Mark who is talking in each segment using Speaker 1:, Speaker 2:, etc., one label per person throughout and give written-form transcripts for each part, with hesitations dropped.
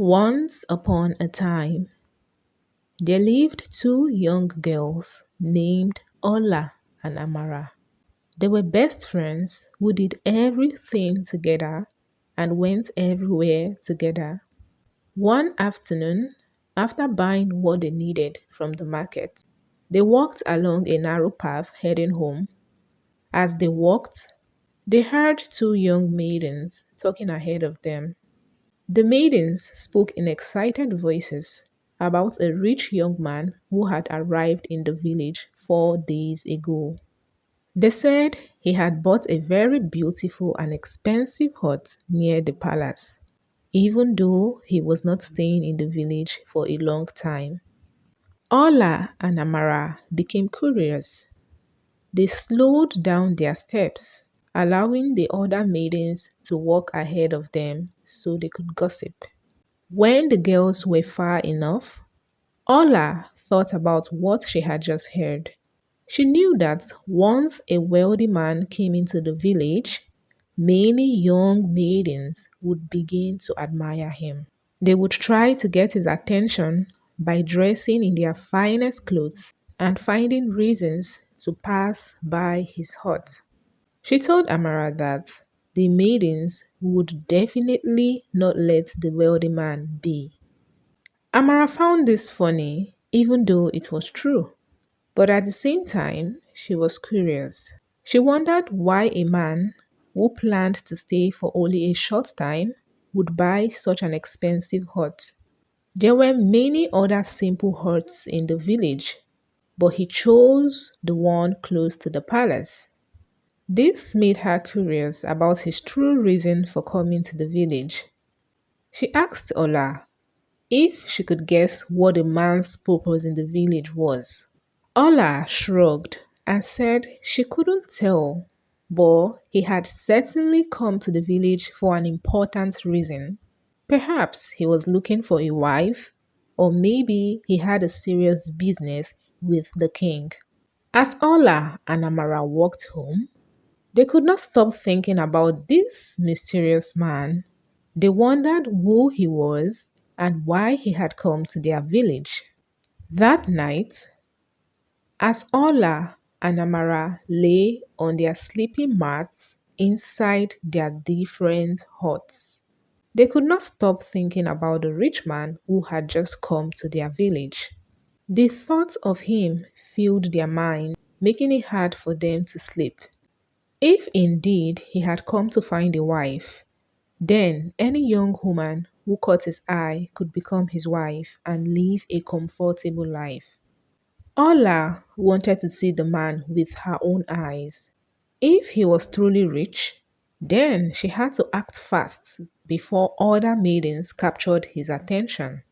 Speaker 1: Once upon a time, there lived two young girls named Ola and Amara. They were best friends who did everything together and went everywhere together. One afternoon, after buying what they needed from the market, they walked along a narrow path heading home. As they walked, they heard two young maidens talking ahead of them. The maidens spoke in excited voices about a rich young man who had arrived in the village 4 days ago. They said he had bought a very beautiful and expensive hut near the palace, even though he was not staying in the village for a long time. Ola and Amara became curious. They slowed down their steps, allowing the other maidens to walk ahead of them so they could gossip. When the girls were far enough, Ola thought about what she had just heard. She knew that once a wealthy man came into the village, many young maidens would begin to admire him. They would try to get his attention by dressing in their finest clothes and finding reasons to pass by his hut. She told Amara that the maidens would definitely not let the wealthy man be. Amara found this funny, even though it was true. But at the same time, she was curious. She wondered why a man who planned to stay for only a short time would buy such an expensive hut. There were many other simple huts in the village, but he chose the one close to the palace. This made her curious about his true reason for coming to the village. She asked Ola if she could guess what the man's purpose in the village was. Ola shrugged and said she couldn't tell, but he had certainly come to the village for an important reason. Perhaps he was looking for a wife, or maybe he had a serious business with the king. As Ola and Amara walked home, they could not stop thinking about this mysterious man. They wondered who he was and why he had come to their village. That night, as Ola and Amara lay on their sleeping mats inside their different huts, they could not stop thinking about the rich man who had just come to their village. The thought of him filled their mind, making it hard for them to sleep. If indeed he had come to find a wife, then any young woman who caught his eye could become his wife and live a comfortable life. Ola wanted to see the man with her own eyes. If he was truly rich, then she had to act fast before other maidens captured his attention.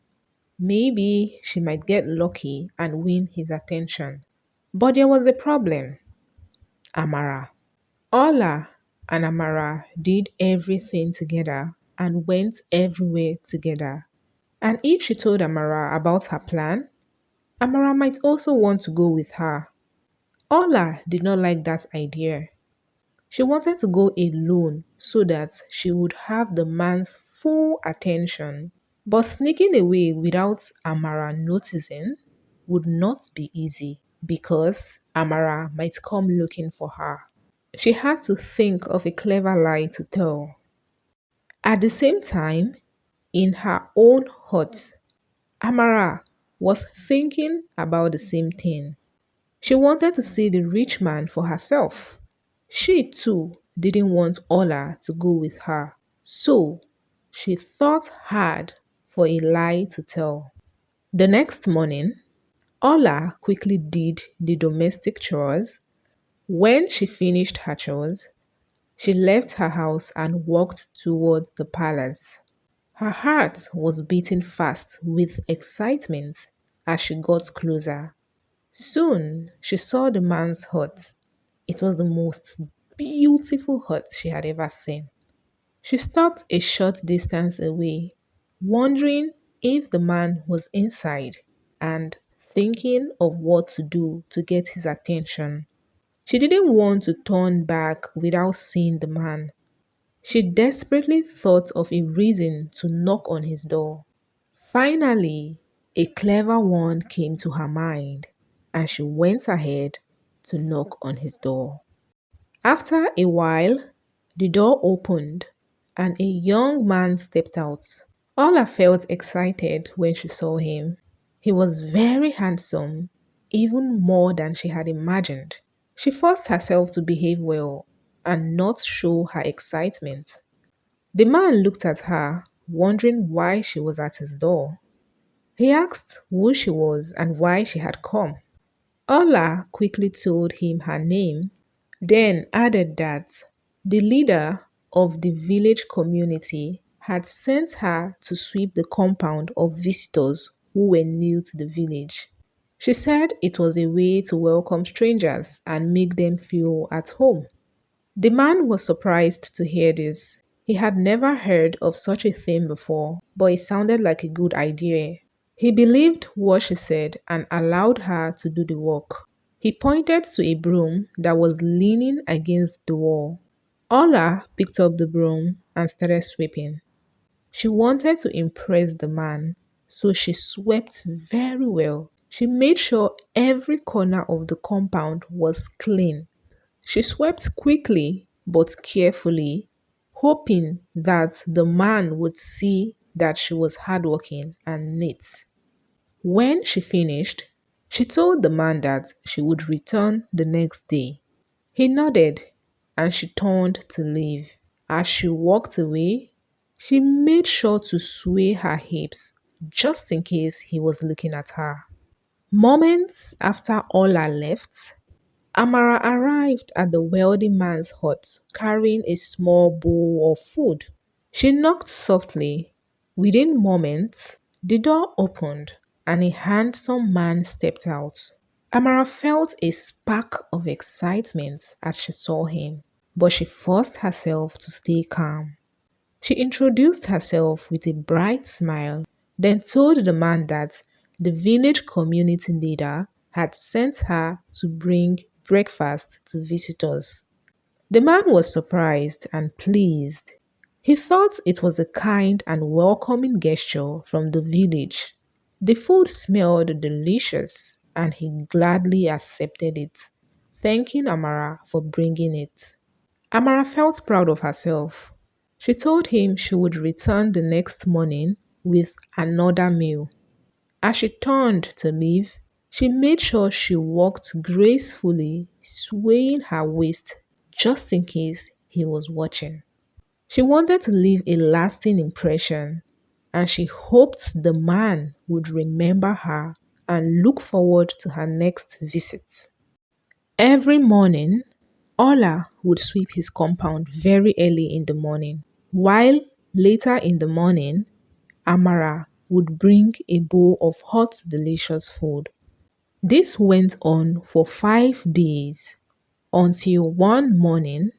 Speaker 1: Maybe she might get lucky and win his attention. But there was a problem: Amara. Ola and Amara did everything together and went everywhere together. And if she told Amara about her plan, Amara might also want to go with her. Ola did not like that idea. She wanted to go alone so that she would have the man's full attention. But sneaking away without Amara noticing would not be easy because Amara might come looking for her. She had to think of a clever lie to tell. At the same time, in her own hut, Amara was thinking about the same thing. She wanted to see the rich man for herself. She too didn't want Ola to go with her, so she thought hard for a lie to tell. The next morning, Ola quickly did the domestic chores. When she finished her chores, she left her house and walked toward the palace. Her heart was beating fast with excitement as she got closer. Soon she saw the man's hut. It was the most beautiful hut she had ever seen. She stopped a short distance away, wondering if the man was inside and thinking of what to do to get his attention. She didn't want to turn back without seeing the man. She desperately thought of a reason to knock on his door. Finally, a clever one came to her mind, and she went ahead to knock on his door. After a while, the door opened and a young man stepped out. Ola felt excited when she saw him. He was very handsome, even more than she had imagined. She forced herself to behave well and not show her excitement. The man looked at her, wondering why she was at his door. He asked who she was and why she had come. Ola quickly told him her name, then added that the leader of the village community had sent her to sweep the compound of visitors who were new to the village. She said it was a way to welcome strangers and make them feel at home. The man was surprised to hear this. He had never heard of such a thing before, but it sounded like a good idea. He believed what she said and allowed her to do the work. He pointed to a broom that was leaning against the wall. Ola picked up the broom and started sweeping. She wanted to impress the man, so she swept very well. She made sure every corner of the compound was clean. She swept quickly but carefully, hoping that the man would see that she was hardworking and neat. When she finished, she told the man that she would return the next day. He nodded and she turned to leave. As she walked away, she made sure to sway her hips just in case he was looking at her. Moments after Ola left, Amara arrived at the wealthy man's hut carrying a small bowl of food. She knocked softly. Within moments, the door opened and a handsome man stepped out. Amara felt a spark of excitement as she saw him, but she forced herself to stay calm. She introduced herself with a bright smile, then told the man that the village community leader had sent her to bring breakfast to visitors. The man was surprised and pleased. He thought it was a kind and welcoming gesture from the village. The food smelled delicious and he gladly accepted it, thanking Amara for bringing it. Amara felt proud of herself. She told him she would return the next morning with another meal. As she turned to leave, she made sure she walked gracefully, swaying her waist just in case he was watching. She wanted to leave a lasting impression, and she hoped the man would remember her and look forward to her next visit. Every morning, Ola would sweep his compound very early in the morning, while later in the morning, Amara would bring a bowl of hot, delicious food. This went on for 5 days until one morning,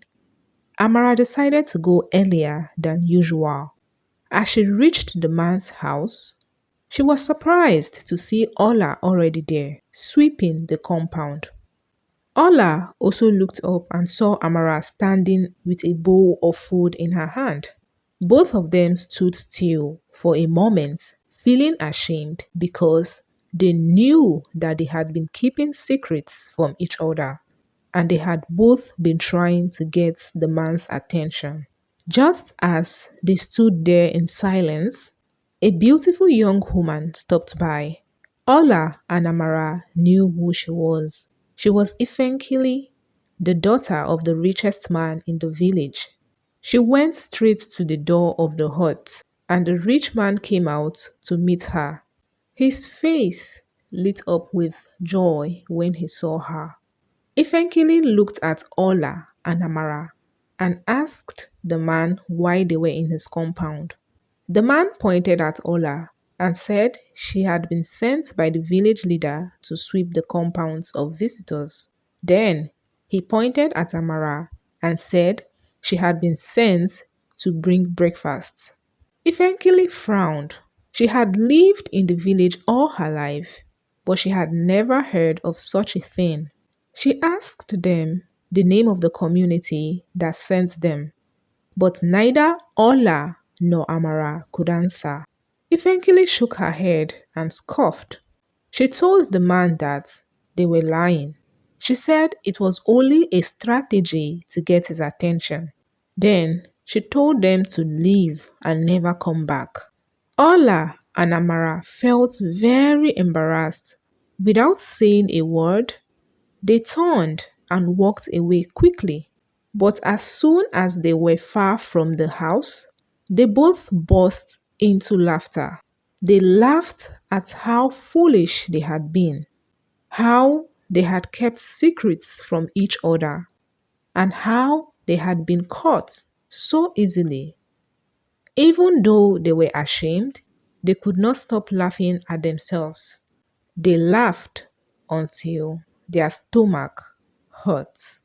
Speaker 1: Amara decided to go earlier than usual. As she reached the man's house, she was surprised to see Ola already there, sweeping the compound. Ola also looked up and saw Amara standing with a bowl of food in her hand. Both of them stood still for a moment, feeling ashamed because they knew that they had been keeping secrets from each other and they had both been trying to get the man's attention. Just as they stood there in silence, a beautiful young woman stopped by. Ola and Amara knew who she was. She was Ifenkili, the daughter of the richest man in the village. She went straight to the door of the hut, and the rich man came out to meet her. His face lit up with joy when he saw her. Ifenkili looked at Ola and Amara and asked the man why they were in his compound. The man pointed at Ola and said she had been sent by the village leader to sweep the compounds of visitors. Then he pointed at Amara and said she had been sent to bring breakfast. Ifenkili frowned. She had lived in the village all her life, but she had never heard of such a thing. She asked them the name of the community that sent them, but neither Ola nor Amara could answer. eventually shook her head and scoffed. She told the man that they were lying. She said it was only a strategy to get his attention. Then she told them to leave and never come back. Ola and Amara felt very embarrassed. Without saying a word, they turned and walked away quickly. But as soon as they were far from the house, they both burst into laughter. They laughed at how foolish they had been, how they had kept secrets from each other, and how they had been caught so easily. Even though they were ashamed, they could not stop laughing at themselves. They laughed until their stomach hurt.